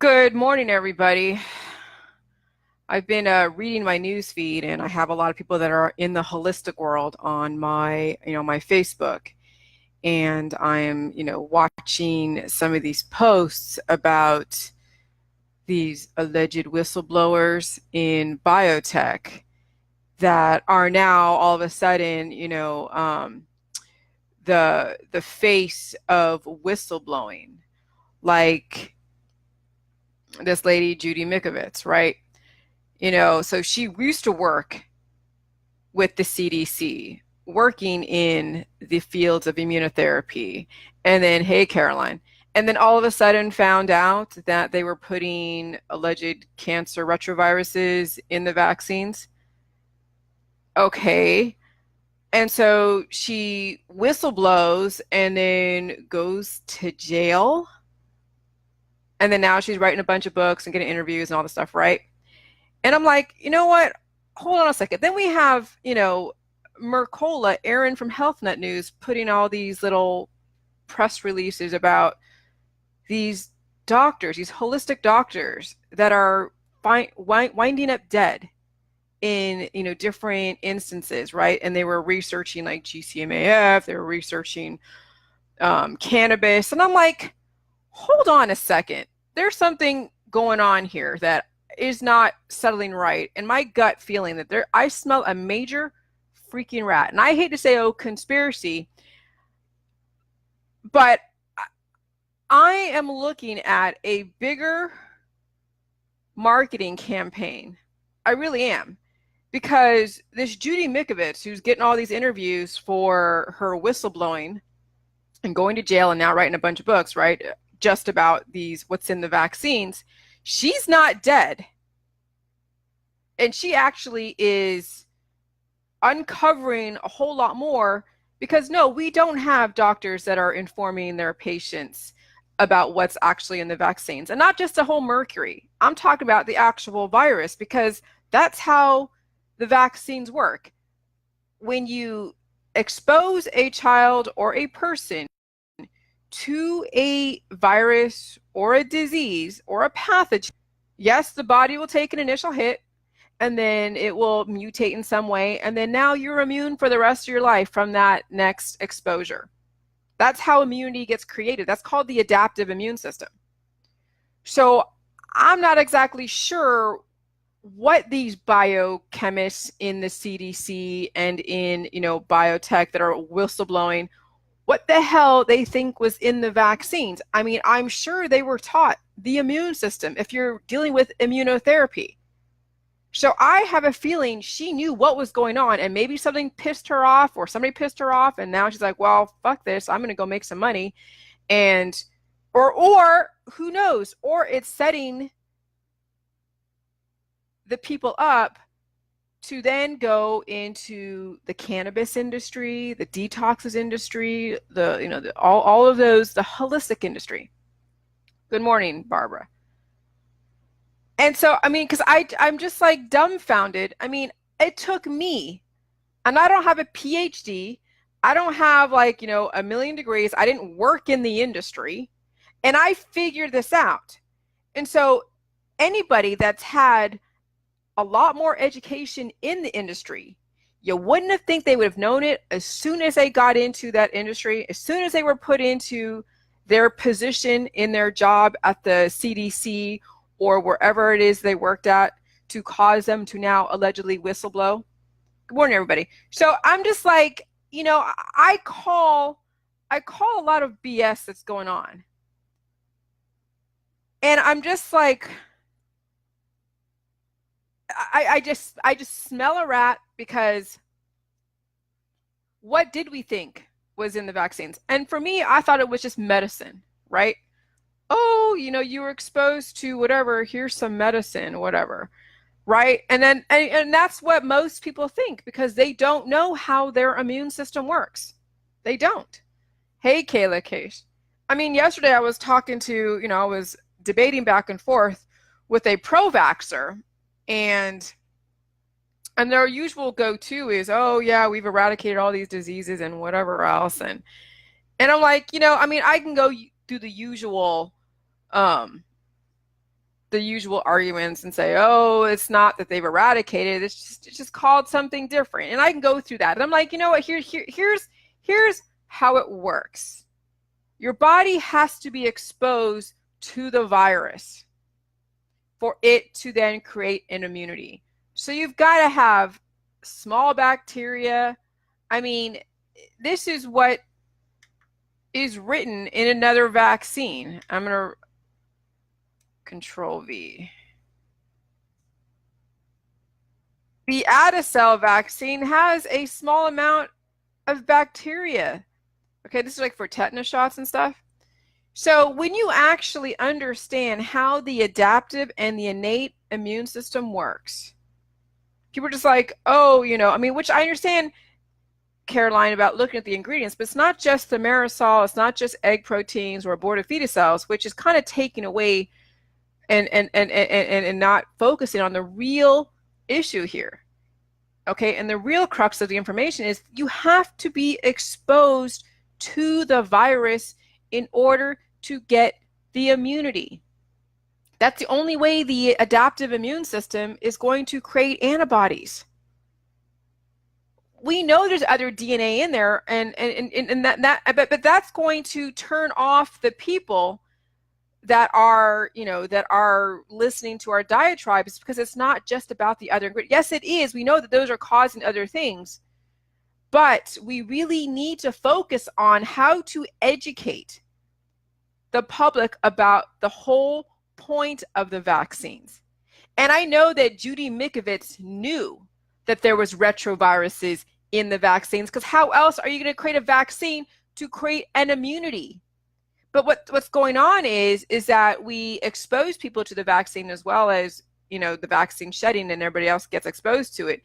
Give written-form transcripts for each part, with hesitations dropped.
Good morning, everybody. I've been reading my news feed, and I have a lot of people that are in the holistic world on my Facebook, and I'm, watching some of these posts about these alleged whistleblowers in biotech that are now all of a sudden, the face of whistleblowing, like this lady Judy Mikovits, right? So she used to work with the CDC, working in the fields of immunotherapy. And then, hey, Caroline. And then all of a sudden found out that they were putting alleged cancer retroviruses in the vaccines. Okay. And so she whistleblows and then goes to jail. And then now she's writing a bunch of books and getting interviews and all this stuff, right? And I'm like, you know what? Hold on a second. Then we have, Mercola, Aaron from HealthNut News, putting all these little press releases about these doctors, these holistic doctors that are winding up dead in, different instances, right? And they were researching like GcMAF, they were researching cannabis. And I'm like, hold on a second. There's something going on here that is not settling right. And my gut feeling that I smell a major freaking rat. And I hate to say, oh, conspiracy, but I am looking at a bigger marketing campaign. I really am. Because this Judy Mikovits, who's getting all these interviews for her whistleblowing and going to jail and now writing a bunch of books, right? Just about what's in the vaccines, she's not dead. And she actually is uncovering a whole lot more because no, we don't have doctors that are informing their patients about what's actually in the vaccines. And not just the whole mercury. I'm talking about the actual virus because that's how the vaccines work. When you expose a child or a person to a virus or a disease or a pathogen, yes, the body will take an initial hit and then it will mutate in some way. And then now you're immune for the rest of your life from that next exposure. That's how immunity gets created. That's called the adaptive immune system. So I'm not exactly sure what these biochemists in the CDC and in, biotech that are whistleblowing, what the hell they think was in the vaccines. I mean, I'm sure they were taught the immune system if you're dealing with immunotherapy. So I have a feeling she knew what was going on and maybe something pissed her off or somebody pissed her off. And now she's like, well, fuck this. I'm going to go make some money. And, or who knows, or it's setting the people up to then go into the cannabis industry, the detoxes industry, all of those, the holistic industry. Good morning, Barbara. And so, I mean, because I'm just like dumbfounded. I mean, it took me, and I don't have a PhD. I don't have like, a million degrees. I didn't work in the industry, and I figured this out. And so anybody that's had a lot more education in the industry, you wouldn't have think they would have known it as soon as they got into that industry, as soon as they were put into their position in their job at the CDC or wherever it is they worked at to cause them to now allegedly whistleblow. Good morning, everybody. So I'm just like, I call a lot of BS that's going on. And I'm just like, I just smell a rat because what did we think was in the vaccines? And for me, I thought it was just medicine, right? Oh, you were exposed to whatever, here's some medicine, whatever, right? And then, and that's what most people think because they don't know how their immune system works. They don't. Hey, Kayla Case. I mean, yesterday I was talking to, I was debating back and forth with a pro-vaxxer, and their usual go-to is, oh yeah, we've eradicated all these diseases and whatever else. And I'm like, I mean, I can go through the usual the usual arguments and say, oh, it's not that they've eradicated, it's just called something different. And I can go through that. And I'm like, you know what, here's how it works. Your body has to be exposed to the virus for it to then create an immunity. So you've got to have small bacteria. I mean, this is what is written in another vaccine. I'm going to Control V. The Adacel vaccine has a small amount of bacteria. Okay, this is like for tetanus shots and stuff. So when you actually understand how the adaptive and the innate immune system works, people are just like, oh, you know, I mean, which I understand, Caroline, about looking at the ingredients, but it's not just the thimerosal, it's not just egg proteins or aborted fetus cells, which is kind of taking away and not focusing on the real issue here. Okay, and the real crux of the information is you have to be exposed to the virus in order to get the immunity. That's the only way the adaptive immune system is going to create antibodies. We know there's other DNA in there, but that's going to turn off the people that are, you know, that are listening to our diatribes, because it's not just about the other ingredients. Yes, it is. We know that those are causing other things, but we really need to focus on how to educate the public about the whole point of the vaccines. And I know that Judy Mikovits knew that there was retroviruses in the vaccines, because how else are you going to create a vaccine to create an immunity? But what's going on is that we expose people to the vaccine as well as, you know, the vaccine shedding, and everybody else gets exposed to it.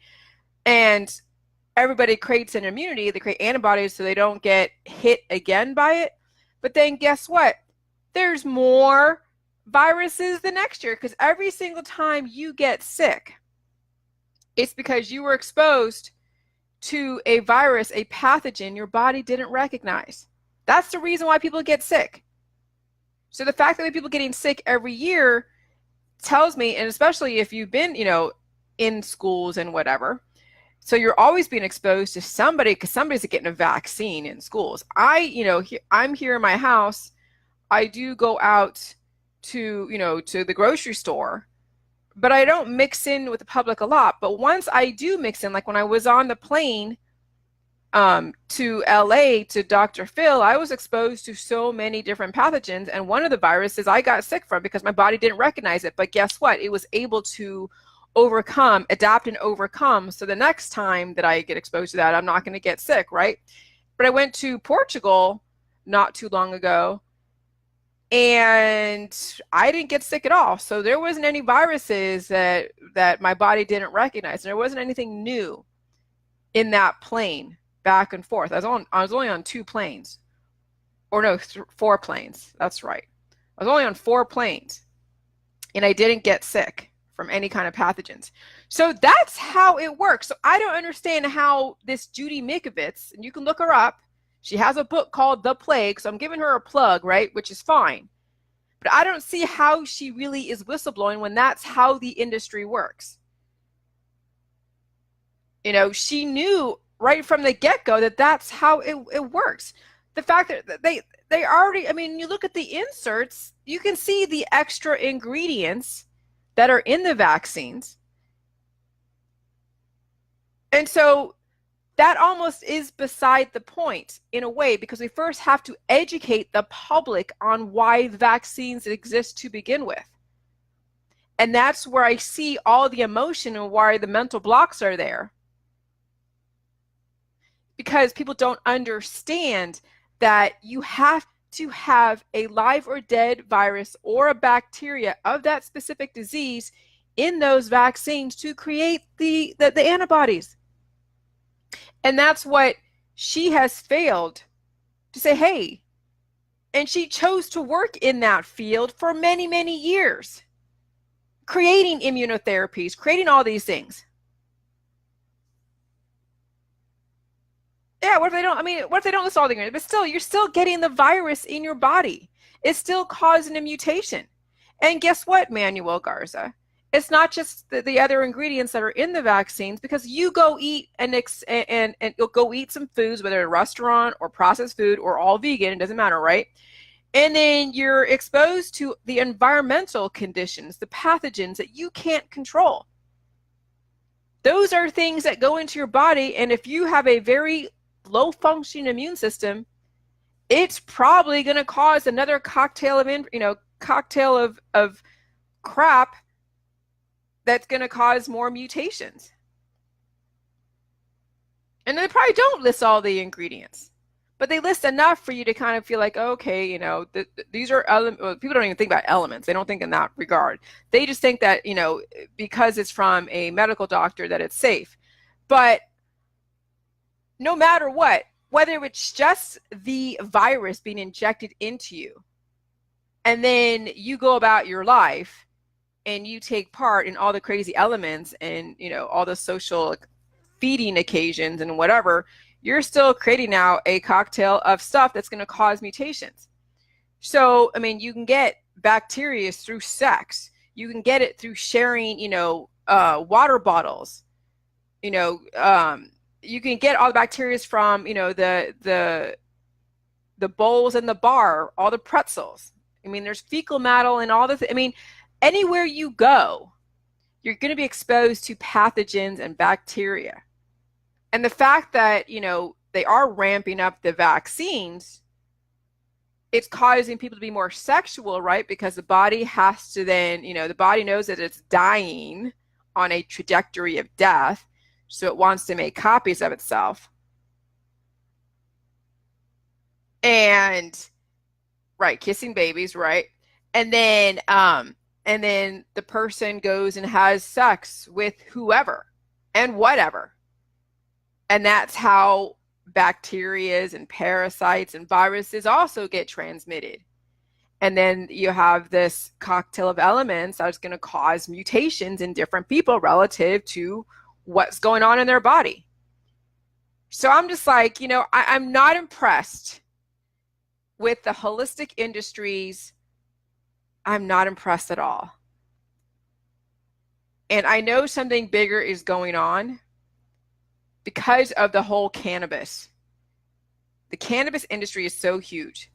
And everybody creates an immunity. They create antibodies so they don't get hit again by it. But then guess what? There's more viruses the next year, because every single time you get sick, it's because you were exposed to a virus, a pathogen your body didn't recognize. That's the reason why people get sick. So the fact that we have people getting sick every year tells me, and especially if you've been, you know, in schools and whatever, so you're always being exposed to somebody, because somebody's getting a vaccine in schools. I'm here in my house. I do go out to, you know, to the grocery store, but I don't mix in with the public a lot. But once I do mix in, like when I was on the plane to LA to Dr. Phil, I was exposed to so many different pathogens, and one of the viruses I got sick from because my body didn't recognize it. But guess what? It was able to adapt and overcome. So the next time that I get exposed to that, I'm not going to get sick, right? But I went to Portugal not too long ago, and I didn't get sick at all. So there wasn't any viruses that my body didn't recognize. There wasn't anything new in that plane back and forth. I was only on 2 planes, or no, 4 planes. That's right. I was only on 4 planes, and I didn't get sick from any kind of pathogens. So that's how it works. So I don't understand how this Judy Mikovits, and you can look her up. She has a book called The Plague, so I'm giving her a plug, right? Which is fine. But I don't see how she really is whistleblowing when that's how the industry works. You know, she knew right from the get-go that that's how it works. The fact that they already, I mean, you look at the inserts, you can see the extra ingredients that are in the vaccines. And so that almost is beside the point in a way, because we first have to educate the public on why vaccines exist to begin with. And that's where I see all the emotion and why the mental blocks are there. Because people don't understand that you have to have a live or dead virus or a bacteria of that specific disease in those vaccines to create the antibodies. And that's what she has failed to say, hey, and she chose to work in that field for many, many years, creating immunotherapies, creating all these things. Yeah, what if they don't? I mean, what if they don't list all the ingredients? But still, you're still getting the virus in your body. It's still causing a mutation. And guess what, Manuel Garza? It's not just the other ingredients that are in the vaccines, because you go eat and you'll go eat some foods, whether a restaurant or processed food or all vegan, it doesn't matter, right? And then you're exposed to the environmental conditions, the pathogens that you can't control. Those are things that go into your body. And if you have a very low functioning immune system, it's probably going to cause another cocktail of crap that's going to cause more mutations. And they probably don't list all the ingredients, but they list enough for you to kind of feel like, okay, these are elements. People don't even think about elements. They don't think in that regard. They just think that, because it's from a medical doctor, that it's safe. But no matter what, whether it's just the virus being injected into you, and then you go about your life and you take part in all the crazy elements and, all the social feeding occasions and whatever, you're still creating now a cocktail of stuff that's going to cause mutations. So, you can get bacteria through sex. You can get it through sharing, water bottles. You can get all the bacteria from, the bowls in the bar, all the pretzels. There's fecal matter and all this. Anywhere you go, you're going to be exposed to pathogens and bacteria. And the fact that, they are ramping up the vaccines, it's causing people to be more sexual, right? Because the body has to then, the body knows that it's dying on a trajectory of death. So it wants to make copies of itself. And, right, kissing babies, right? And then the person goes and has sex with whoever and whatever. And that's how bacteria and parasites and viruses also get transmitted. And then you have this cocktail of elements that's going to cause mutations in different people relative to what's going on in their body. So I'm just like, I'm not impressed with the holistic industries. I'm not impressed at all. And I know something bigger is going on because of the whole cannabis. The cannabis industry is so huge.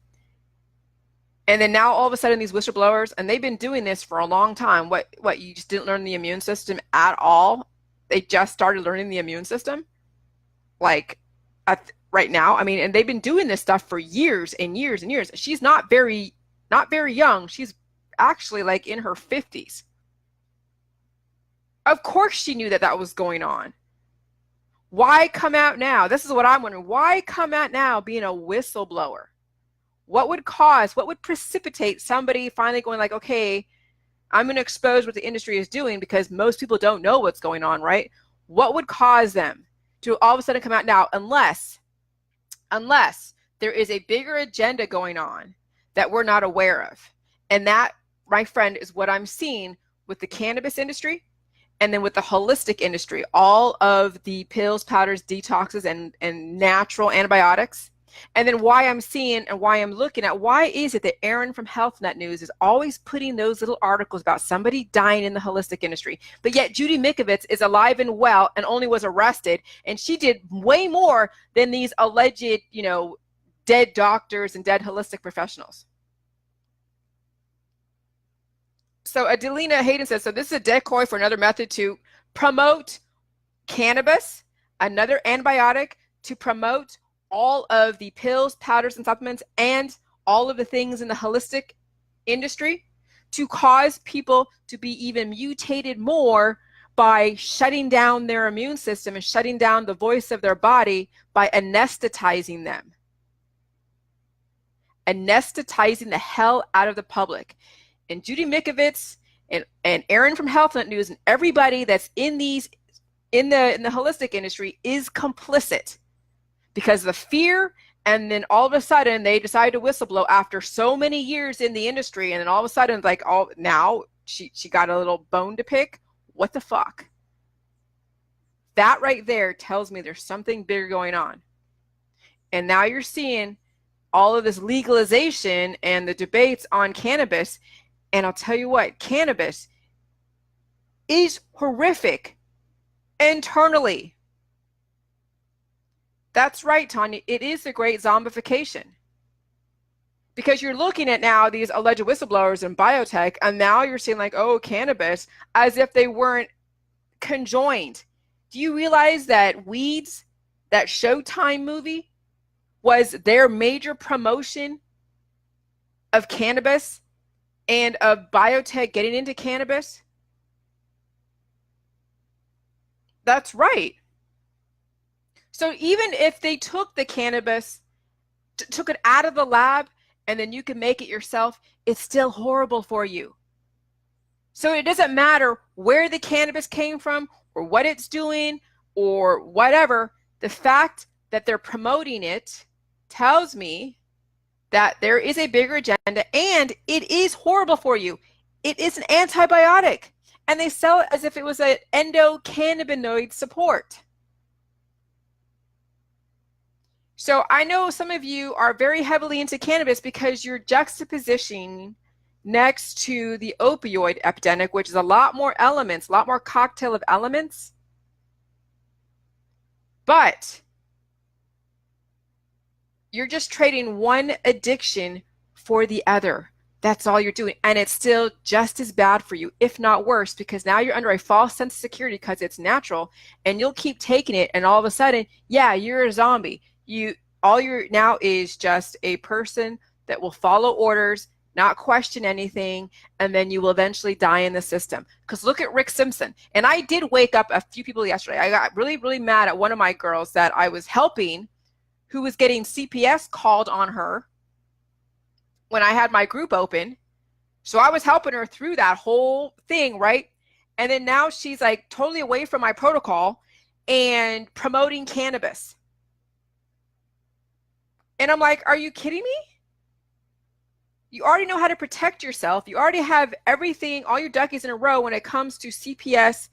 And then now all of a sudden these whistleblowers, and they've been doing this for a long time. What, you just didn't learn the immune system at all? They just started learning the immune system? Right now? And they've been doing this stuff for years and years and years. She's not very young. She's actually like in her 50s. Of course she knew that was going on. Why come out now? This is what I'm wondering. Why come out now being a whistleblower? What would precipitate somebody finally going like, okay, I'm going to expose what the industry is doing, because most people don't know what's going on, right? What would cause them to all of a sudden come out now, unless there is a bigger agenda going on that we're not aware of? And that, my friend, is what I'm seeing with the cannabis industry, and then with the holistic industry, all of the pills, powders, detoxes, and natural antibiotics. And then why I'm seeing and why I'm looking at, why is it that Aaron from HealthNut News is always putting those little articles about somebody dying in the holistic industry, but yet Judy Mikovits is alive and well and only was arrested, and she did way more than these alleged, dead doctors and dead holistic professionals. So Adelina Hayden says, so this is a decoy for another method to promote cannabis, another antibiotic to promote all of the pills, powders, and supplements, and all of the things in the holistic industry, to cause people to be even mutated more by shutting down their immune system and shutting down the voice of their body by anesthetizing them. Anesthetizing the hell out of the public. And Judy Mikovits and Aaron from HealthNut News and everybody that's in the holistic industry is complicit, because the fear. And then all of a sudden they decide to whistleblow after so many years in the industry, and then all of a sudden, like, now she got a little bone to pick. What the fuck? That right there tells me there's something bigger going on. And now you're seeing all of this legalization and the debates on cannabis. And I'll tell you what, cannabis is horrific internally. That's right, Tanya. It is the great zombification. Because you're looking at now these alleged whistleblowers in biotech, and now you're seeing like, oh, cannabis, as if they weren't conjoined. Do you realize that Weeds, that Showtime movie, was their major promotion of cannabis and of biotech getting into cannabis? That's right. So even if they took the cannabis, took it out of the lab, and then you can make it yourself, it's still horrible for you. So it doesn't matter where the cannabis came from or what it's doing or whatever. The fact that they're promoting it tells me that there is a bigger agenda, and it is horrible for you. It is an antibiotic, and they sell it as if it was an endocannabinoid support. So I know some of you are very heavily into cannabis because you're juxtapositioning next to the opioid epidemic, which is a lot more elements, a lot more cocktail of elements. But you're just trading one addiction for the other. That's all you're doing. And it's still just as bad for you, if not worse, because now you're under a false sense of security because it's natural, and you'll keep taking it, and all of a sudden, yeah, you're a zombie. All you're now is just a person that will follow orders, not question anything, and then you will eventually die in the system. Because look at Rick Simpson. And I did wake up a few people yesterday. I got really, really mad at one of my girls that I was helping, who was getting CPS called on her when I had my group open. So I was helping her through that whole thing, right? And then now she's like totally away from my protocol and promoting cannabis. And I'm like, are you kidding me? You already know how to protect yourself. You already have everything, all your duckies in a row when it comes to CPS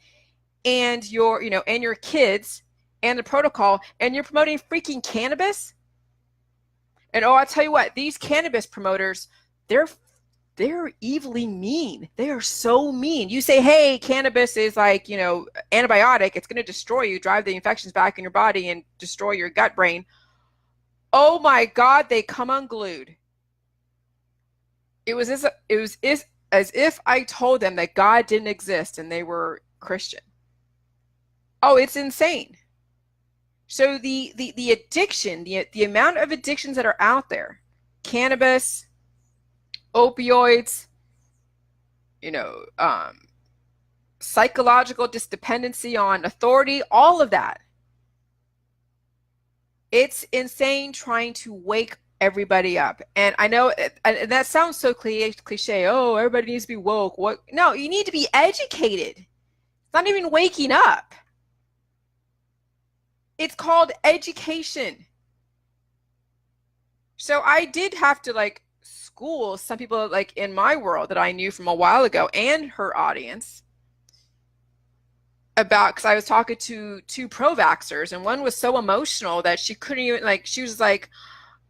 and your, and your kids and the protocol, and you're promoting freaking cannabis? And I'll tell you what, these cannabis promoters, they're evilly mean. They are so mean. You say, hey, cannabis is like, antibiotic. It's going to destroy you, drive the infections back in your body and destroy your gut brain. Oh my God, they come unglued. It was as if I told them that God didn't exist and they were Christian. Oh, it's insane. So the addiction, the amount of addictions that are out there, cannabis, opioids, psychological dependency on authority, all of that. It's insane trying to wake everybody up. And I know, and that sounds so cliche. Oh, everybody needs to be woke. What? No, you need to be educated. It's not even waking up. It's called education. So I did have to school some people in my world that I knew from a while ago and her audience about, because I was talking to two pro-vaxxers, and one was so emotional that she couldn't even, she was like,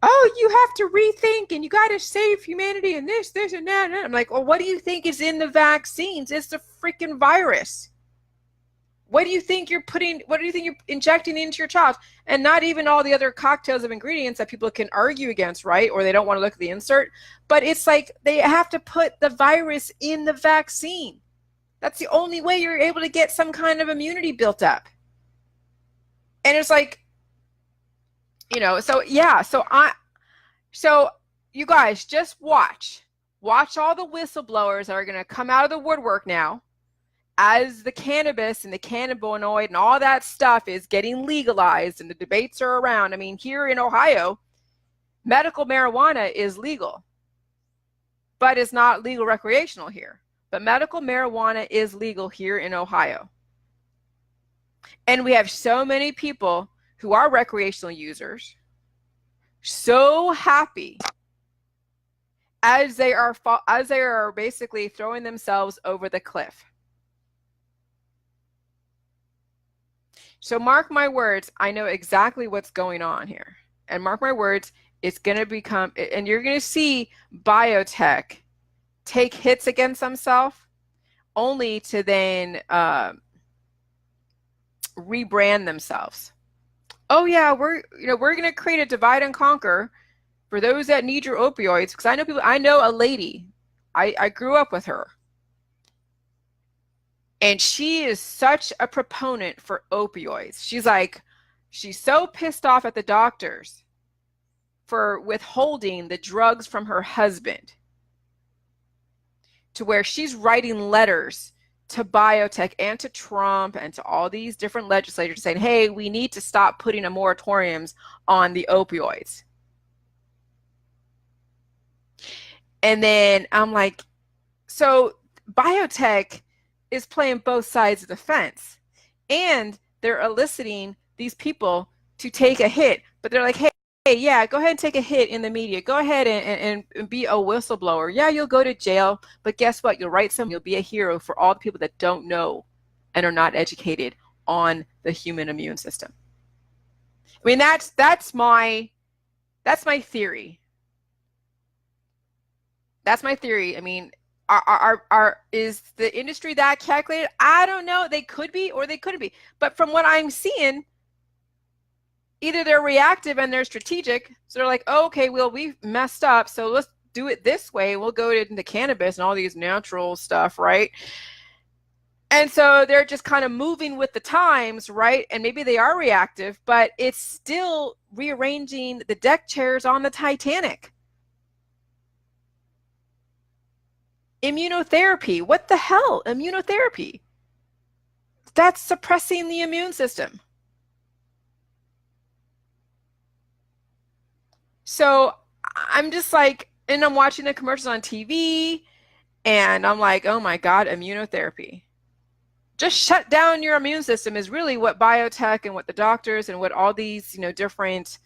oh, you have to rethink and you got to save humanity and this and that. And I'm like, well, what do you think is in the vaccines? It's the freaking virus. What do you think you're injecting into your child? And not even all the other cocktails of ingredients that people can argue against, right? Or they don't want to look at the insert. But it's like they have to put the virus in the vaccine. That's the only way you're able to get some kind of immunity built up. And it's like, so yeah, so you guys just watch all the whistleblowers that are going to come out of the woodwork now as the cannabis and the cannabinoid and all that stuff is getting legalized and the debates are around. I mean, here in Ohio, medical marijuana is legal, but it's not legal recreational here. But medical marijuana is legal here in Ohio. And we have so many people who are recreational users, so happy as they are basically throwing themselves over the cliff. So mark my words, I know exactly what's going on here. And mark my words, it's going to become, and you're going to see biotech take hits against themselves only to then rebrand themselves. Oh yeah, we're going to create a divide and conquer for those that need your opioids. Because I know a lady, I grew up with her, and she is such a proponent for opioids. She's so pissed off at the doctors for withholding the drugs from her husband, to where she's writing letters to biotech and to Trump and to all these different legislators saying, hey, we need to stop putting a moratoriums on the opioids. And then I'm like, so biotech is playing both sides of the fence, and they're eliciting these people to take a hit, but they're like, hey, yeah, go ahead and take a hit in the media. Go ahead and be a whistleblower. Yeah, you'll go to jail, but guess what? You'll write you'll be a hero for all the people that don't know and are not educated on the human immune system. I mean, that's my theory. That's my theory. I mean, is the industry that calculated? I don't know. They could be or they couldn't be. But from what I'm seeing, either they're reactive and they're strategic. So they're like, oh, okay, well, we messed up, so let's do it this way. We'll go into cannabis and all these natural stuff, right? And so they're just kind of moving with the times, right? And maybe they are reactive, but it's still rearranging the deck chairs on the Titanic. Immunotherapy. What the hell? Immunotherapy. That's suppressing the immune system. So I'm just like, and I'm watching the commercials on TV, and I'm like, oh my God, immunotherapy. Just shut down your immune system is really what biotech and what the doctors and what all these, different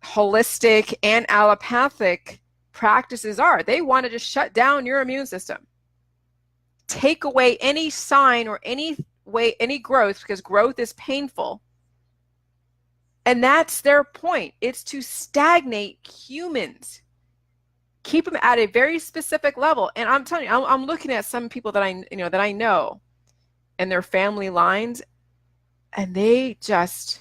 holistic and allopathic practices are. They want to just shut down your immune system. Take away any sign or any growth, because growth is painful. And that's their point. It's to stagnate humans, keep them at a very specific level. And I'm telling you, I'm looking at some people that I know and their family lines, and they just,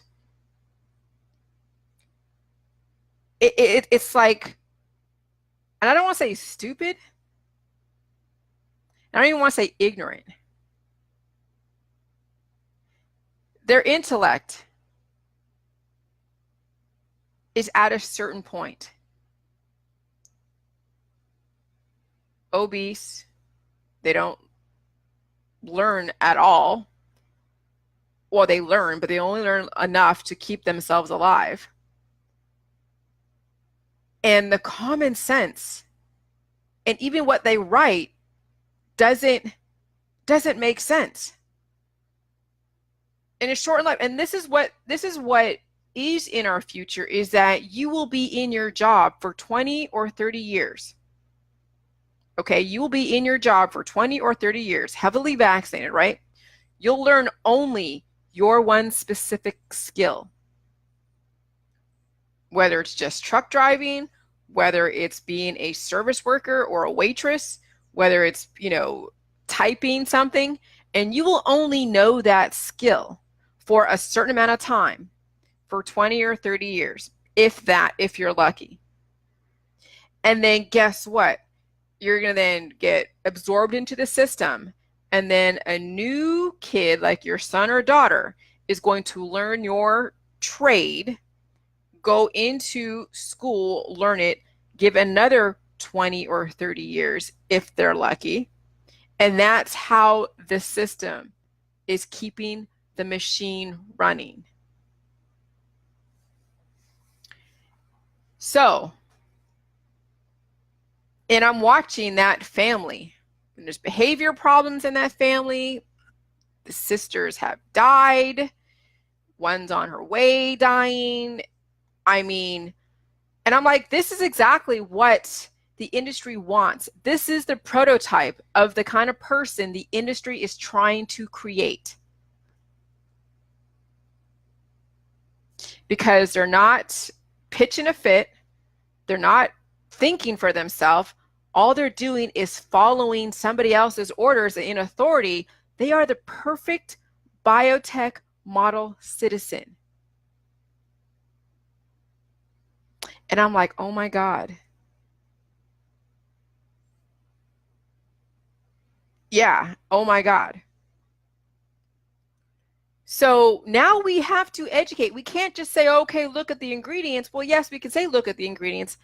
it's like, and I don't want to say stupid. I don't even want to say ignorant. Their intellect is at a certain point. Obese, they don't learn at all. Well, they learn, but they only learn enough to keep themselves alive. And the common sense and even what they write doesn't make sense. In a short life, and this is what is in our future, is that you will be in your job for 20 or 30 years. Okay, you will be in your job for 20 or 30 years, heavily vaccinated, right? You'll learn only your one specific skill. Whether it's just truck driving, whether it's being a service worker or a waitress, whether it's, typing something, and you will only know that skill for a certain amount of time, for 20 or 30 years, if you're lucky. And then guess what? You're going to then get absorbed into the system, and then a new kid, like your son or daughter, is going to learn your trade, go into school, learn it, give another 20 or 30 years if they're lucky. And that's how the system is keeping the machine running. So, and I'm watching that family. And there's behavior problems in that family. The sisters have died. One's on her way dying. I mean, and I'm like, this is exactly what the industry wants. This is the prototype of the kind of person the industry is trying to create. Because they're not pitching a fit. They're not thinking for themselves. all they're doing is following somebody else's orders in authority. They are the perfect biotech model citizen. And I'm like, oh my God. Yeah, oh my God. So now we have to educate. We can't just say, okay, look at the ingredients. Well, yes, we can say, look at the ingredients,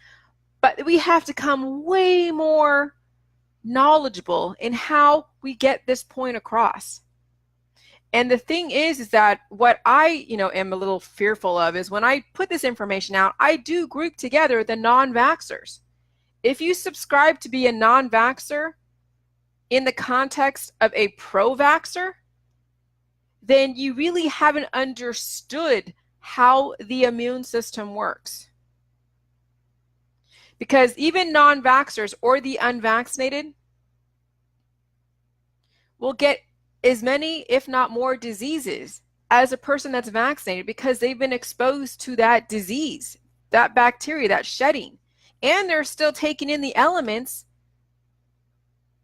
but we have to come way more knowledgeable in how we get this point across. And the thing is that what I, am a little fearful of is when I put this information out, I do group together the non-vaxxers. If you subscribe to be a non-vaxxer in the context of a pro-vaxxer, then you really haven't understood how the immune system works. Because even non-vaxxers or the unvaccinated will get as many, if not more, diseases as a person that's vaccinated because they've been exposed to that disease, that bacteria, that shedding. And they're still taking in the elements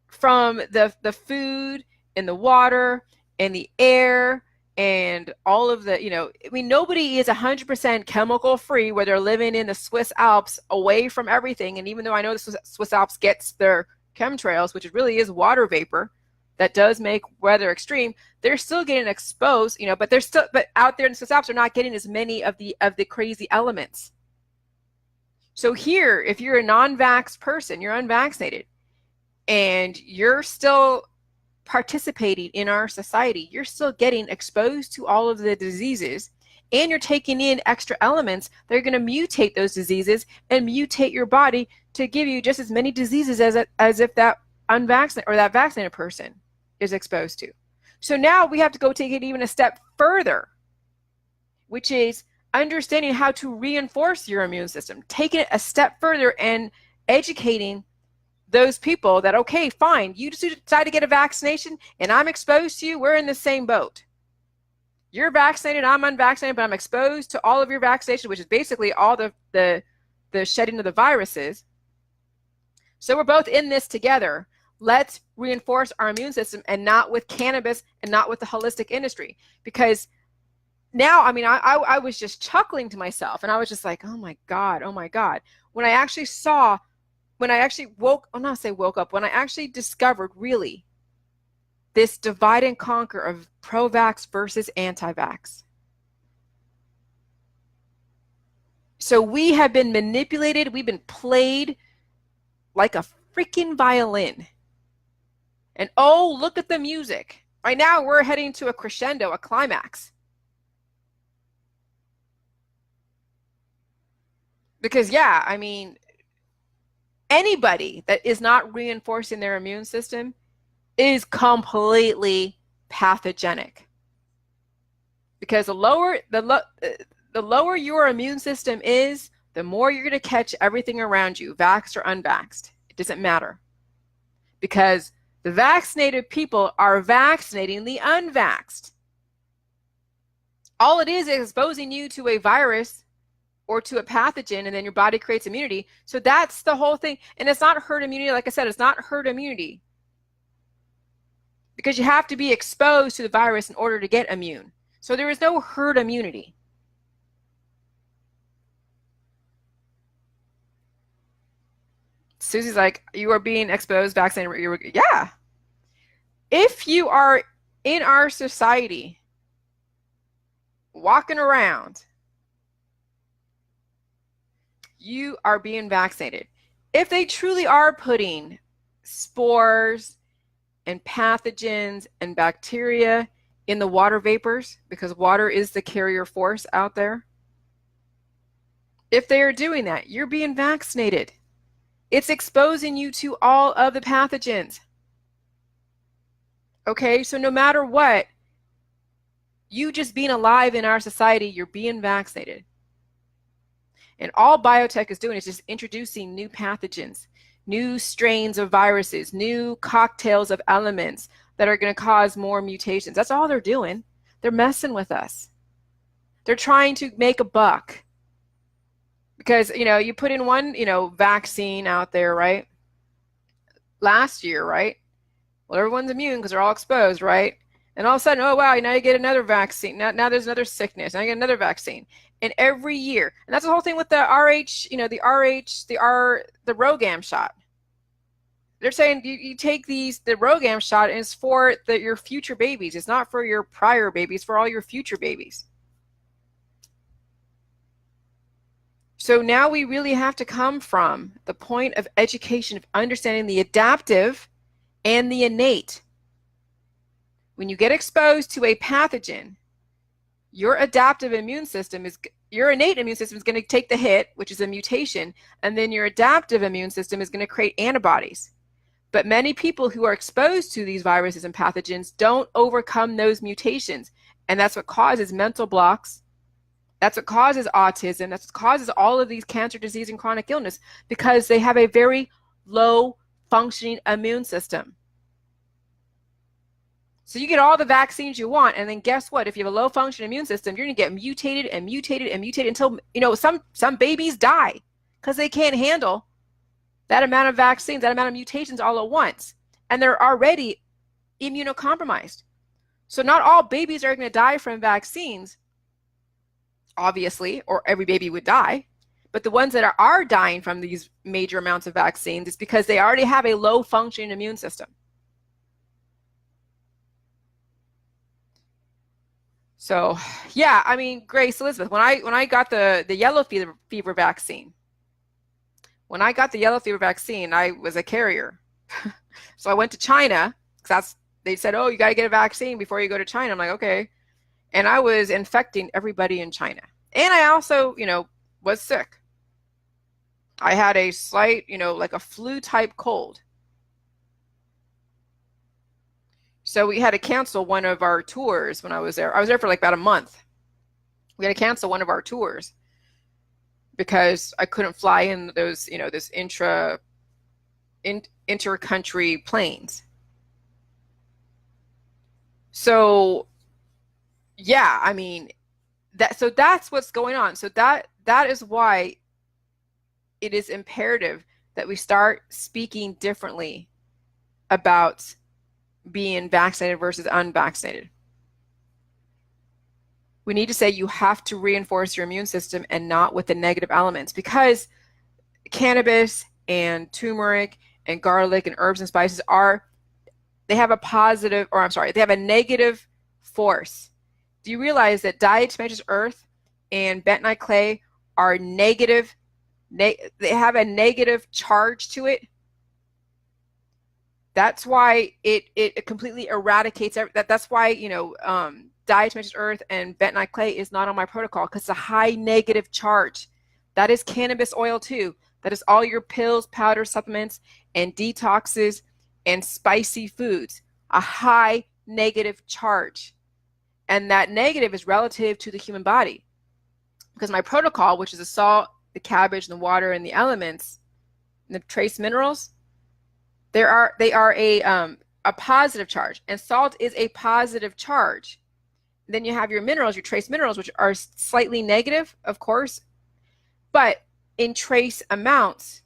from the food and the water and the air and all of the, nobody is 100% chemical free where they're living in the Swiss Alps away from everything. And even though I know the Swiss Alps gets their chemtrails, which really is water vapor that does make weather extreme, they're still getting exposed, but out there in the Swiss Alps are not getting as many of the crazy elements. So here, if you're a non-vax person, you're unvaccinated, and you're still participating in our society, you're still getting exposed to all of the diseases, and you're taking in extra elements that are going to mutate those diseases and mutate your body to give you just as many diseases as if that unvaccinated or that vaccinated person is exposed to. So now we have to go take it even a step further, which is understanding how to reinforce your immune system, taking it a step further and educating those people that, okay, fine, you just decide to get a vaccination and I'm exposed to you, we're in the same boat. You're vaccinated, I'm unvaccinated, but I'm exposed to all of your vaccination, which is basically all the shedding of the viruses. So we're both in this together. Let's reinforce our immune system, and not with cannabis and not with the holistic industry. Because now, I was just chuckling to myself and I was just like, oh my God. When I actually woke up, when I actually discovered really this divide and conquer of pro-vax versus anti-vax. So we have been manipulated, we've been played like a freaking violin. And oh, look at the music. Right now we're heading to a crescendo, a climax. Because anybody that is not reinforcing their immune system is completely pathogenic. Because the lower your immune system is, the more you're going to catch everything around you, vaxxed or unvaxxed. It doesn't matter. Because the vaccinated people are vaccinating the unvaxxed. All it is exposing you to a virus or to a pathogen, and then your body creates immunity. So that's the whole thing. And it's not herd immunity. Like I said, it's not herd immunity. Because you have to be exposed to the virus in order to get immune. So there is no herd immunity. Susie's like, you are being exposed, vaccinated. Yeah. If you are in our society, walking around, you are being vaccinated. If they truly are putting spores and pathogens and bacteria in the water vapors, because water is the carrier force out there, if they are doing that, you're being vaccinated. It's exposing you to all of the pathogens. Okay, so no matter what, you just being alive in our society, you're being vaccinated. And all biotech is doing is just introducing new pathogens, new strains of viruses, new cocktails of elements that are going to cause more mutations. That's all they're doing. They're messing with us. They're trying to make a buck. Because, you put in one, vaccine out there, right? last year, right? Well, everyone's immune because they're all exposed, right? And all of a sudden, oh wow, now you get another vaccine. Now there's another sickness. Now you get another vaccine. And every year, and that's the whole thing with the RH, the RhoGAM shot. They're saying you take the RhoGAM shot, and it's for your future babies. It's not for your prior babies, for all your future babies. So now we really have to come from the point of education of understanding the adaptive and the innate. When you get exposed to a pathogen, your innate immune system is going to take the hit, which is a mutation, and then your adaptive immune system is going to create antibodies. But many people who are exposed to these viruses and pathogens don't overcome those mutations, and that's what causes mental blocks. That's what causes autism. That's what causes all of these cancer, disease, and chronic illness, because they have a very low functioning immune system. So you get all the vaccines you want, and then guess what? If you have a low functioning immune system, you're going to get mutated and mutated and mutated until, some babies die because they can't handle that amount of vaccines, that amount of mutations all at once. And they're already immunocompromised. So not all babies are going to die from vaccines, obviously, or every baby would die. But the ones that are dying from these major amounts of vaccines is because they already have a low functioning immune system. So yeah, I mean, Grace Elizabeth, when I got the yellow fever vaccine, I was a carrier. So I went to China because they said, oh, you got to get a vaccine before you go to China. I'm like, okay. And I was infecting everybody in China. And I also, was sick. I had a slight, like a flu type cold. So we had to cancel one of our tours when I was there. I was there for like about a month. We had to cancel one of our tours because I couldn't fly in those, this inter-country planes. So yeah, I mean, that's what's going on. So that is why it is imperative that we start speaking differently about being vaccinated versus unvaccinated. We need to say you have to reinforce your immune system and not with the negative elements, because cannabis and turmeric and garlic and herbs and spices they have a negative force. Do you realize that diatomaceous earth and bentonite clay are negative? They have a negative charge to it. That's why it completely eradicates that's why diatomaceous earth and bentonite clay is not on my protocol, because it's a high negative charge. That is cannabis oil too. That is all your pills, powders, supplements, and detoxes and spicy foods. A high negative charge. And that negative is relative to the human body. Because my protocol, which is the salt, the cabbage, the water, and the elements, and the trace minerals, they are a positive charge, and salt is a positive charge. Then you have your minerals, your trace minerals, which are slightly negative, of course, but in trace amounts,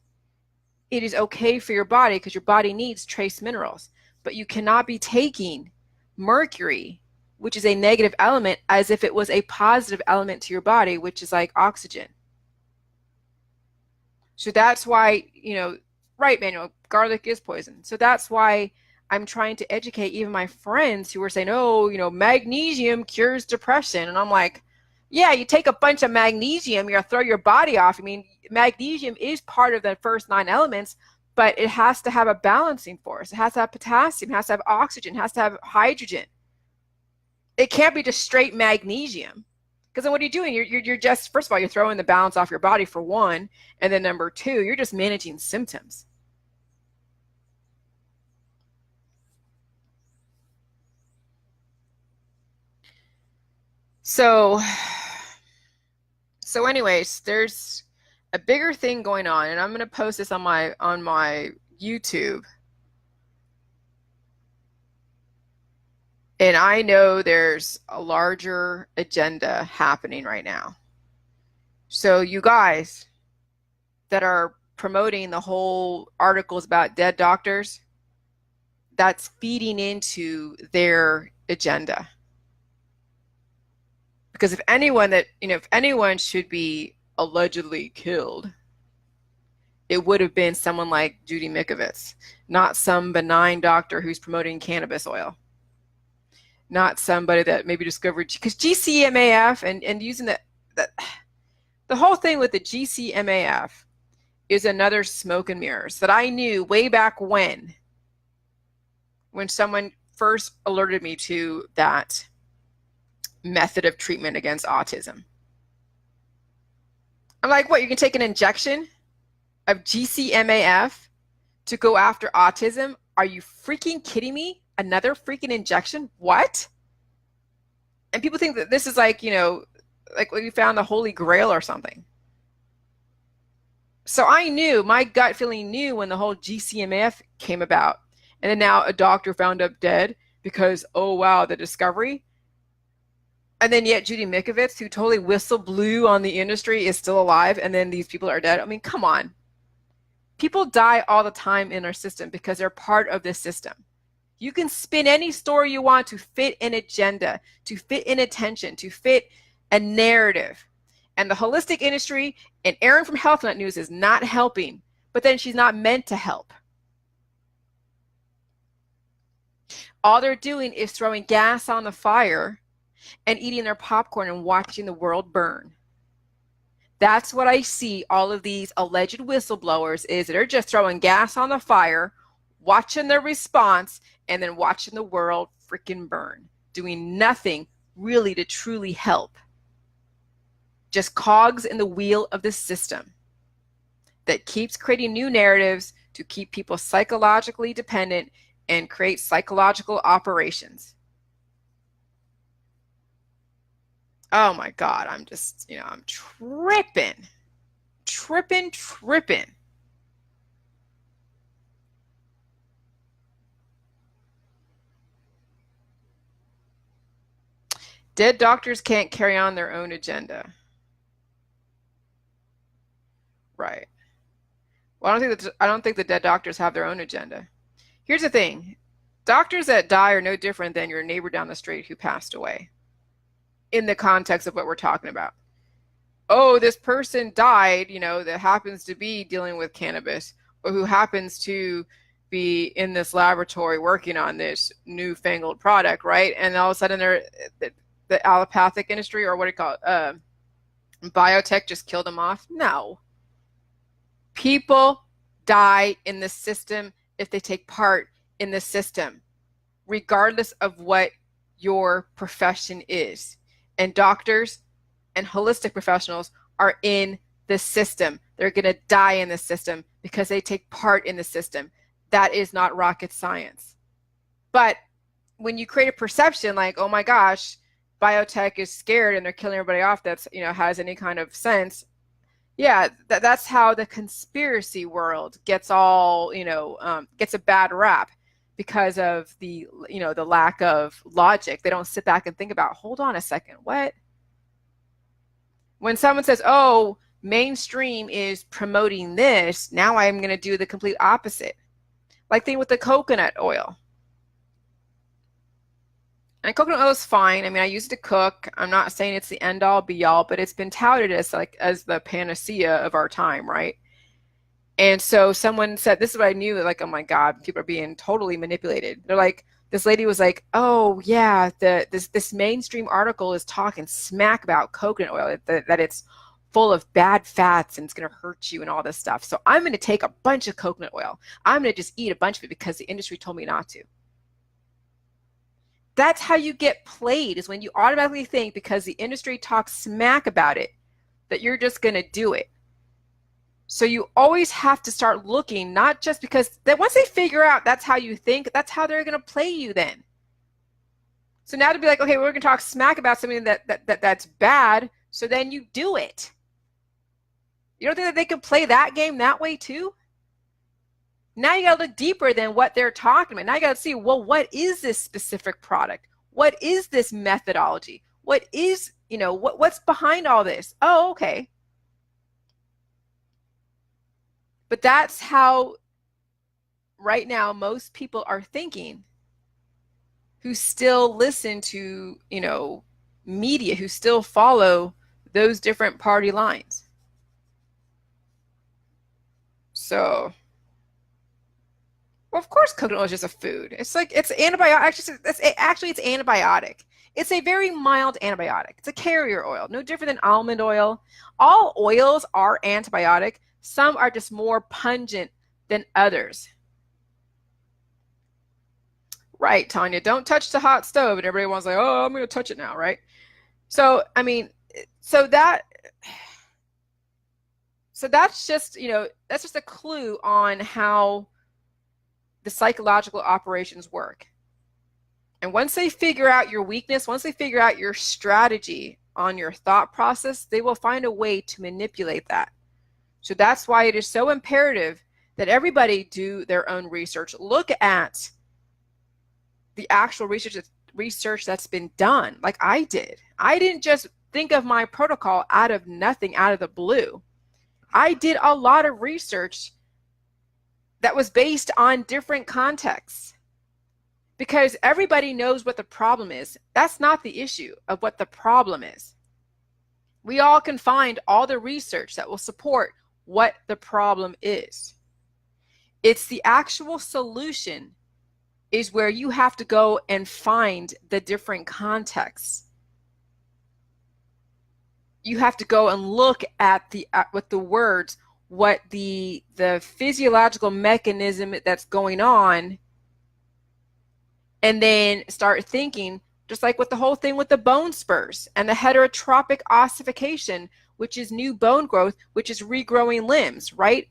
it is okay for your body because your body needs trace minerals. But you cannot be taking mercury, which is a negative element, as if it was a positive element to your body, which is like oxygen. So that's why, right, Manuel, garlic is poison. So that's why I'm trying to educate even my friends who are saying, oh, magnesium cures depression. And I'm like, yeah, you take a bunch of magnesium, you're gonna throw your body off. I mean, magnesium is part of the first 9 elements, but it has to have a balancing force. It has to have potassium, it has to have oxygen, it has to have hydrogen. It can't be just straight magnesium. Because then what are you doing? You're just, first of all, you're throwing the balance off your body for one, and then number 2, you're just managing symptoms. So anyways, there's a bigger thing going on, and I'm going to post this on my YouTube. And I know there's a larger agenda happening right now. So you guys that are promoting the whole articles about dead doctors, that's feeding into their agenda. Because if anyone should be allegedly killed, it would have been someone like Judy Mikovits, not some benign doctor who's promoting cannabis oil, not somebody that maybe discovered, because GcMAF and using the whole thing with the GcMAF is another smoke and mirrors that I knew way back when someone first alerted me to that method of treatment against autism. I'm like, what, you can take an injection of GcMAF to go after autism? Are you freaking kidding me? Another freaking injection? What? And people think that this is like, like when you found the Holy Grail or something. So I knew, my gut feeling knew when the whole GcMAF came about. And then now a doctor found up dead because, oh wow, the discovery. And then yet Judy Mikovits, who totally whistle blew on the industry, is still alive, and then these people are dead. I mean, come on. People die all the time in our system because they're part of this system. You can spin any story you want to fit an agenda, to fit an attention, to fit a narrative. And the holistic industry and Erin from HealthNut News is not helping, but then she's not meant to help. All they're doing is throwing gas on the fire and eating their popcorn and watching the world burn. That's what I see all of these alleged whistleblowers is. They're just throwing gas on the fire, watching their response, and then watching the world freaking burn, doing nothing really to truly help. Just cogs in the wheel of the system that keeps creating new narratives to keep people psychologically dependent and create psychological operations. Oh my God, I'm just, I'm tripping. Dead doctors can't carry on their own agenda. Right. Well, I don't think the dead doctors have their own agenda. Here's the thing. Doctors that die are no different than your neighbor down the street who passed away in the context of what we're talking about. Oh, this person died, that happens to be dealing with cannabis or who happens to be in this laboratory working on this newfangled product, right? And all of a sudden the allopathic industry, or what do you call it? Biotech just killed them off? No. People die in the system if they take part in the system, regardless of what your profession is. And doctors and holistic professionals are in the system. They're going to die in the system because they take part in the system. That is not rocket science. But when you create a perception like, oh my gosh, biotech is scared and they're killing everybody off that's, has any kind of sense. Yeah, that's how the conspiracy world gets all, gets a bad rap because of the, the lack of logic. They don't sit back and think about, hold on a second, what? When someone says, oh, mainstream is promoting this, now I'm going to do the complete opposite. Like thing with the coconut oil. And coconut oil is fine. I mean, I use it to cook. I'm not saying it's the end all be all, but it's been touted as the panacea of our time, right? And so someone said, this is what I knew, like, oh my God, people are being totally manipulated. They're like, this lady was like, oh yeah, this mainstream article is talking smack about coconut oil, that it's full of bad fats and it's going to hurt you and all this stuff. So I'm going to take a bunch of coconut oil. I'm going to just eat a bunch of it because the industry told me not to. That's how you get played, is when you automatically think because the industry talks smack about it, that you're just going to do it. So you always have to start looking, not just because that once they figure out that's how you think, that's how they're going to play you then. So now to be like, okay, we're going to talk smack about something that's bad, so then you do it. You don't think that they could play that game that way too? Now you got to look deeper than what they're talking about. Now you got to see, well, what is this specific product? What is this methodology? What is, what's behind all this? Oh, okay. But that's how right now most people are thinking, who still listen to, media, who still follow those different party lines. So, well, of course, coconut oil is just a food. It's like, it's antibiotic. Actually, it's antibiotic. It's a very mild antibiotic. It's a carrier oil, no different than almond oil. All oils are antibiotic. Some are just more pungent than others. Right, Tanya, don't touch the hot stove. And everyone's like, oh, I'm going to touch it now, right? So, I mean, so that's just, that's just a clue on how the psychological operations work. And once they figure out your weakness, once they figure out your strategy on your thought process, they will find a way to manipulate that. So that's why it is so imperative that everybody do their own research. Look at the actual research that's been done, like I did. I didn't just think of my protocol out of nothing, out of the blue. I did a lot of research that was based on different contexts, because everybody knows what the problem is. That's not the issue of what the problem is. We all can find all the research that will support what the problem is. It's the actual solution is where you have to go and find the different contexts. You have to go and look at what the words, what the physiological mechanism that's going on, and then start thinking, just like with the whole thing with the bone spurs and the heterotropic ossification, which is new bone growth, which is regrowing limbs, right?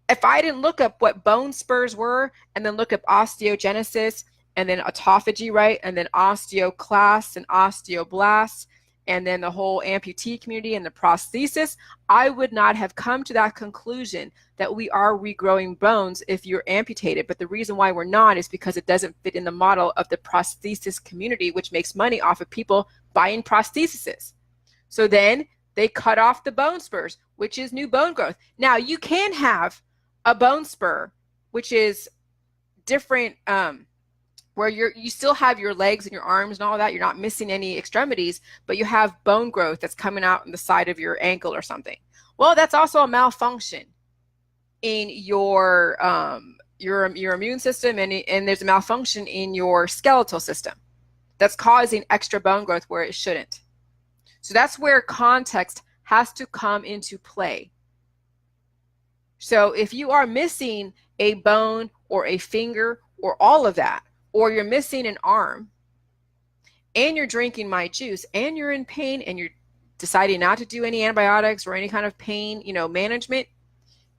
If I didn't look up what bone spurs were and then look up osteogenesis and then autophagy, right? And then osteoclasts and osteoblasts, and then the whole amputee community and the prosthesis, I would not have come to that conclusion that we are regrowing bones if you're amputated. But the reason why we're not is because it doesn't fit in the model of the prosthesis community, which makes money off of people buying prostheses. So then they cut off the bone spurs, which is new bone growth. Now, you can have a bone spur, which is different, where you still have your legs and your arms and all that. You're not missing any extremities, but you have bone growth that's coming out on the side of your ankle or something. Well, that's also a malfunction in your immune system, and there's a malfunction in your skeletal system that's causing extra bone growth where it shouldn't. So that's where context has to come into play. So if you are missing a bone or a finger or all of that, or you're missing an arm, and you're drinking my juice, and you're in pain, and you're deciding not to do any antibiotics or any kind of pain, management,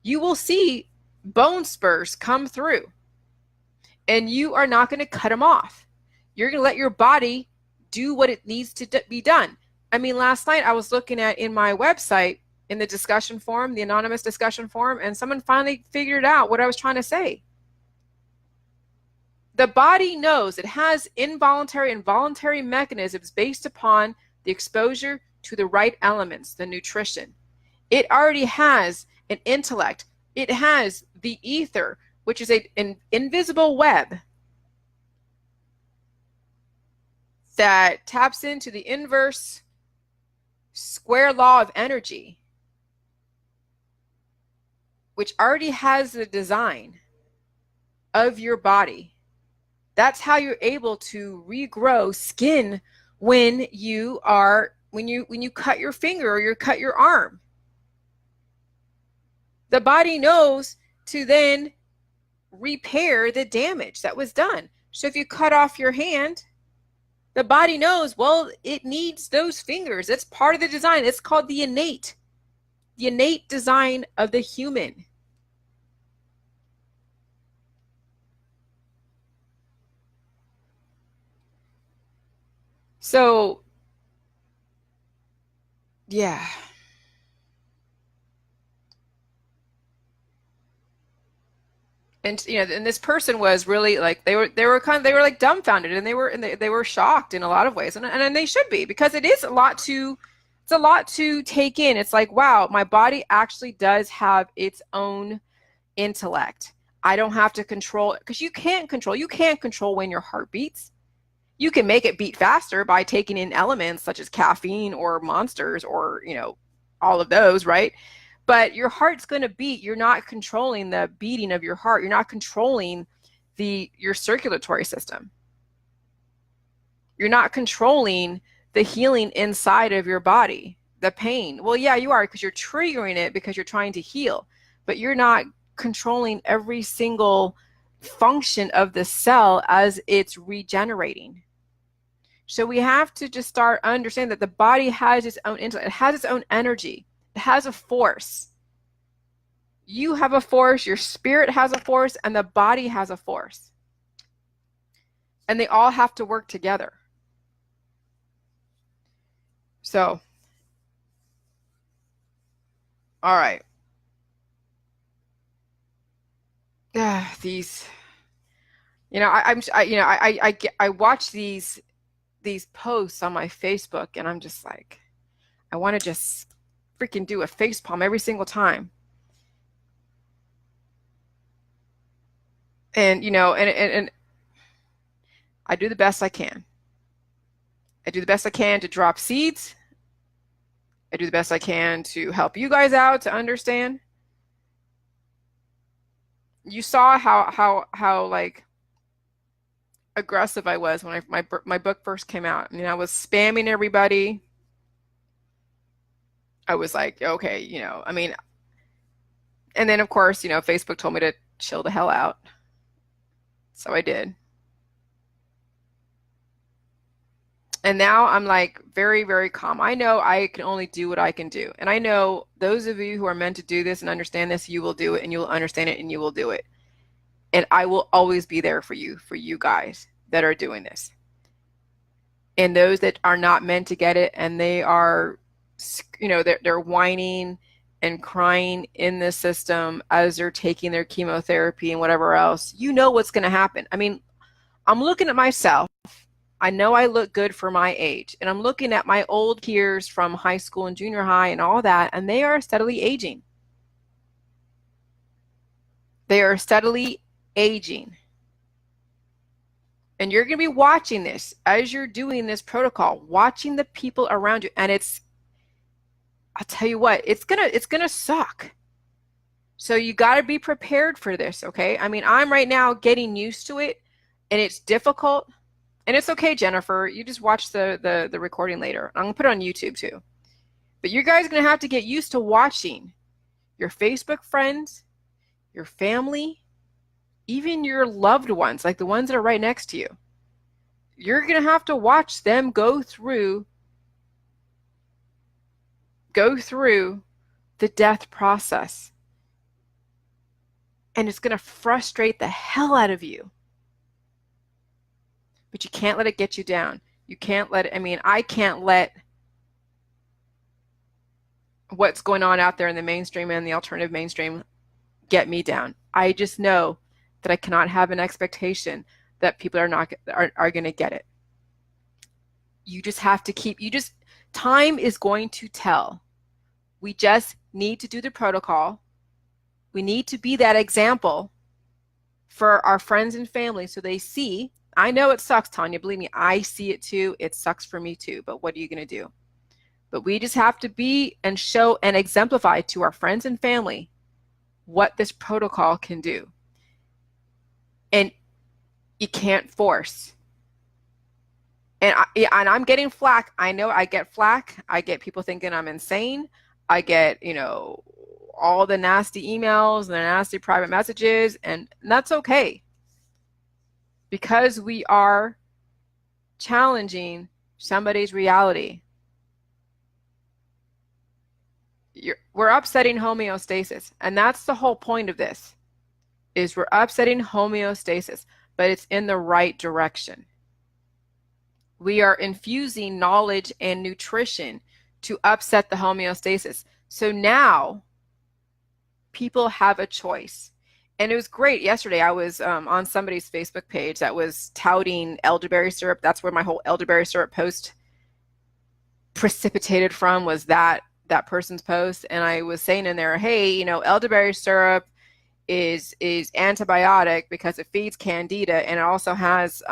you will see bone spurs come through, and you are not going to cut them off. You're going to let your body do what it needs to be done. I mean, last night I was looking at in my website, in the discussion forum, the anonymous discussion forum, and someone finally figured out what I was trying to say. The body knows it has involuntary and voluntary mechanisms based upon the exposure to the right elements, the nutrition. It already has an intellect. It has the ether, which is an invisible web that taps into the inverse square law of energy, which already has the design of your body. That's how you're able to regrow skin when you cut your finger or you cut your arm. The body knows to then repair the damage that was done. So if you cut off your hand, the body knows, well, it needs those fingers. It's part of the design. It's called the innate design of the human. So, yeah. And and this person was really like they were like dumbfounded, and they were shocked in a lot of ways, and they should be, because it's a lot to take in. It's like, wow, my body actually does have its own intellect. I don't have to control, because you can't control when your heart beats. You can make it beat faster by taking in elements such as caffeine or monsters or, all of those, right? But your heart's going to beat. You're not controlling the beating of your heart. You're not controlling your circulatory system. You're not controlling the healing inside of your body, the pain. Well, yeah, you are, because you're triggering it because you're trying to heal, but you're not controlling every single function of the cell as it's regenerating. So we have to just start understanding that the body has its own intellect. It has its own energy. It has a force. You have a force, your spirit has a force, and the body has a force. And they all have to work together. So, all right. These, I watch these posts on my Facebook, and I'm just like, I want to just freaking do a facepalm every single time. And, and I do the best I can. I do the best I can to drop seeds. I do the best I can to help you guys out to understand. You saw how like aggressive I was when my book first came out. I mean, I was spamming everybody. I was like, okay, I mean, and then of course, Facebook told me to chill the hell out. So I did. And now I'm like very, very calm. I know I can only do what I can do. And I know those of you who are meant to do this and understand this, you will do it and you will understand it and you will do it. And I will always be there for you guys that are doing this. And those that are not meant to get it and they are, they're whining and crying in the system as they're taking their chemotherapy and whatever else, you know what's going to happen. I mean, I'm looking at myself. I know I look good for my age, and I'm looking at my old peers from high school and junior high and all that, and they are steadily aging. They are steadily aging. And you're going to be watching this as you're doing this protocol, watching the people around you, and I'll tell you what, it's gonna suck. So you got to be prepared for this, okay? I mean, I'm right now getting used to it, and it's difficult. And it's okay, Jennifer. You just watch the recording later. I'm going to put it on YouTube too. But you guys are going to have to get used to watching your Facebook friends, your family, even your loved ones, like the ones that are right next to you. You're going to have to watch them go through the death process. And it's going to frustrate the hell out of you. But you can't let it get you down. You can't let it, I can't let what's going on out there in the mainstream and the alternative mainstream get me down. I just know that I cannot have an expectation that people are going to get it. You just have to time is going to tell. We just need to do the protocol. We need to be that example for our friends and family so they see. I know it sucks, Tanya. Believe me, I see it too. It sucks for me too. But what are you going to do? But we just have to be and show and exemplify to our friends and family what this protocol can do. And you can't force. And I'm getting flack. I know I get flack. I get people thinking I'm insane. I get, all the nasty emails and the nasty private messages, and that's okay. Because we are challenging somebody's reality. We're upsetting homeostasis. And that's the whole point of this, is we're upsetting homeostasis, but it's in the right direction. We are infusing knowledge and nutrition to upset the homeostasis. So now people have a choice. And it was great. Yesterday, I was on somebody's Facebook page that was touting elderberry syrup. That's where my whole elderberry syrup post precipitated from, was that person's post. And I was saying in there, hey, elderberry syrup is antibiotic because it feeds candida, and it also has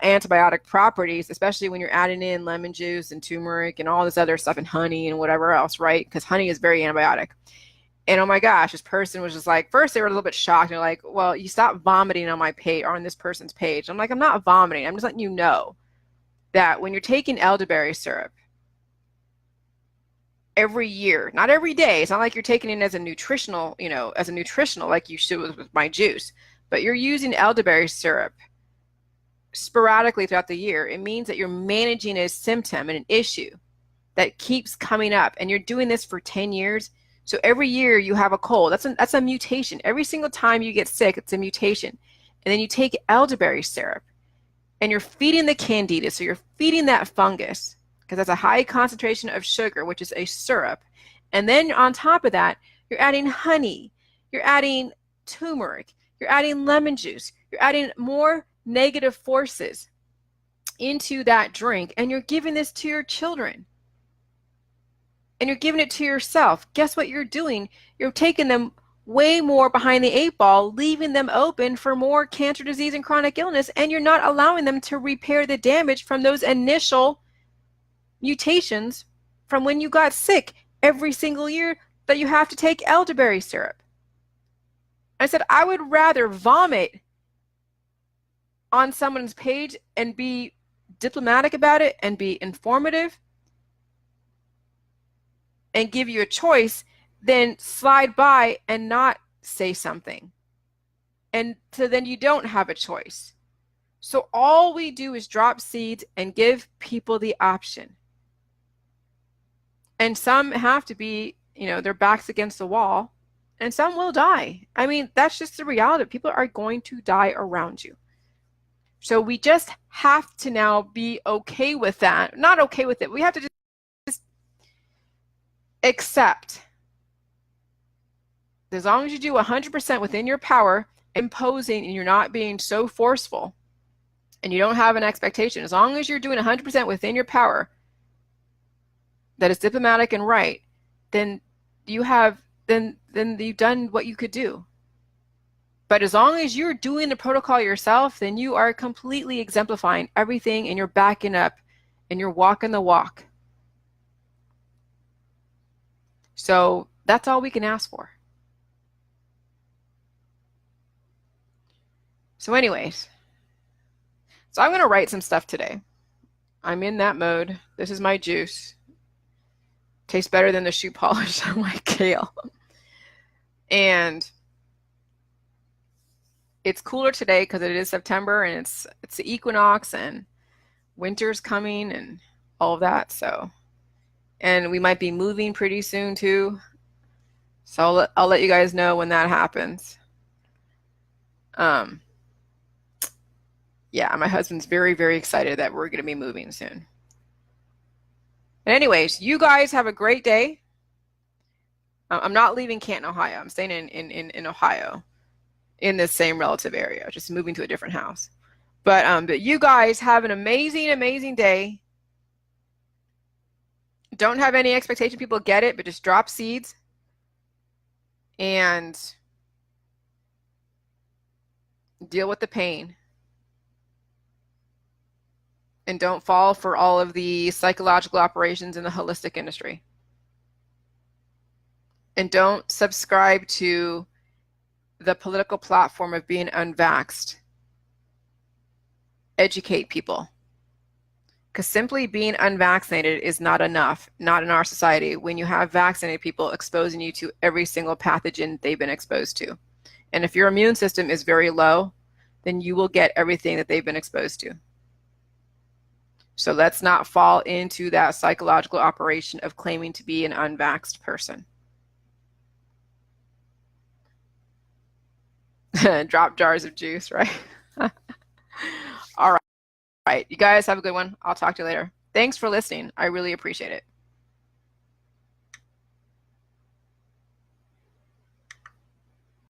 antibiotic properties, especially when you're adding in lemon juice and turmeric and all this other stuff and honey and whatever else, right? Because honey is very antibiotic. And oh my gosh, this person was just like, first they were a little bit shocked. They're like, well, you stopped vomiting on my page or on this person's page. I'm like, I'm not vomiting. I'm just letting you know that when you're taking elderberry syrup every year, not every day, it's not like you're taking it as a nutritional, like you should with my juice, but you're using elderberry syrup sporadically throughout the year. It means that you're managing a symptom and an issue that keeps coming up, and you're doing this for 10 years. So every year you have a cold. That's a mutation. Every single time you get sick, it's a mutation. And then you take elderberry syrup and you're feeding the candida. So you're feeding that fungus because that's a high concentration of sugar, which is a syrup. And then on top of that, you're adding honey, you're adding turmeric, you're adding lemon juice, you're adding more negative forces into that drink, and you're giving this to your children. And you're giving it to yourself. Guess what you're doing? You're taking them way more behind the 8 ball, leaving them open for more cancer, disease, and chronic illness, and you're not allowing them to repair the damage from those initial mutations from when you got sick every single year that you have to take elderberry syrup. I said, I would rather vomit on someone's page and be diplomatic about it and be informative and give you a choice than slide by and not say something. And so then you don't have a choice. So all we do is drop seeds and give people the option. And some have to be, their backs against the wall, and some will die. I mean, that's just the reality. People are going to die around you. So we just have to now be okay with that. Not okay with it. We have to just accept. As long as you do 100% within your power, imposing, and you're not being so forceful, and you don't have an expectation, as long as you're doing 100% within your power, that is diplomatic and right, then you have, then you've done what you could do. But as long as you're doing the protocol yourself, then you are completely exemplifying everything, and you're backing up and you're walking the walk. So that's all we can ask for. So anyways, so I'm going to write some stuff today. I'm in that mode. This is my juice. Tastes better than the shoe polish on my kale. And it's cooler today because it is September, and it's the equinox, and winter's coming and all of that. So, and we might be moving pretty soon too. So I'll let you guys know when that happens. Yeah, my husband's very, very excited that we're going to be moving soon. But anyways, you guys have a great day. I'm not leaving Canton, Ohio. I'm staying in Ohio, in this same relative area, just moving to a different house. But you guys have an amazing, amazing day. Don't have any expectation people get it, but just drop seeds and deal with the pain. And don't fall for all of the psychological operations in the holistic industry. And don't subscribe to the political platform of being unvaxxed. Educate people. Because simply being unvaccinated is not enough, not in our society, when you have vaccinated people exposing you to every single pathogen they've been exposed to. And if your immune system is very low, then you will get everything that they've been exposed to. So let's not fall into that psychological operation of claiming to be an unvaxxed person. Drop jars of juice, right? All right. You guys have a good one. I'll talk to you later. Thanks for listening. I really appreciate it.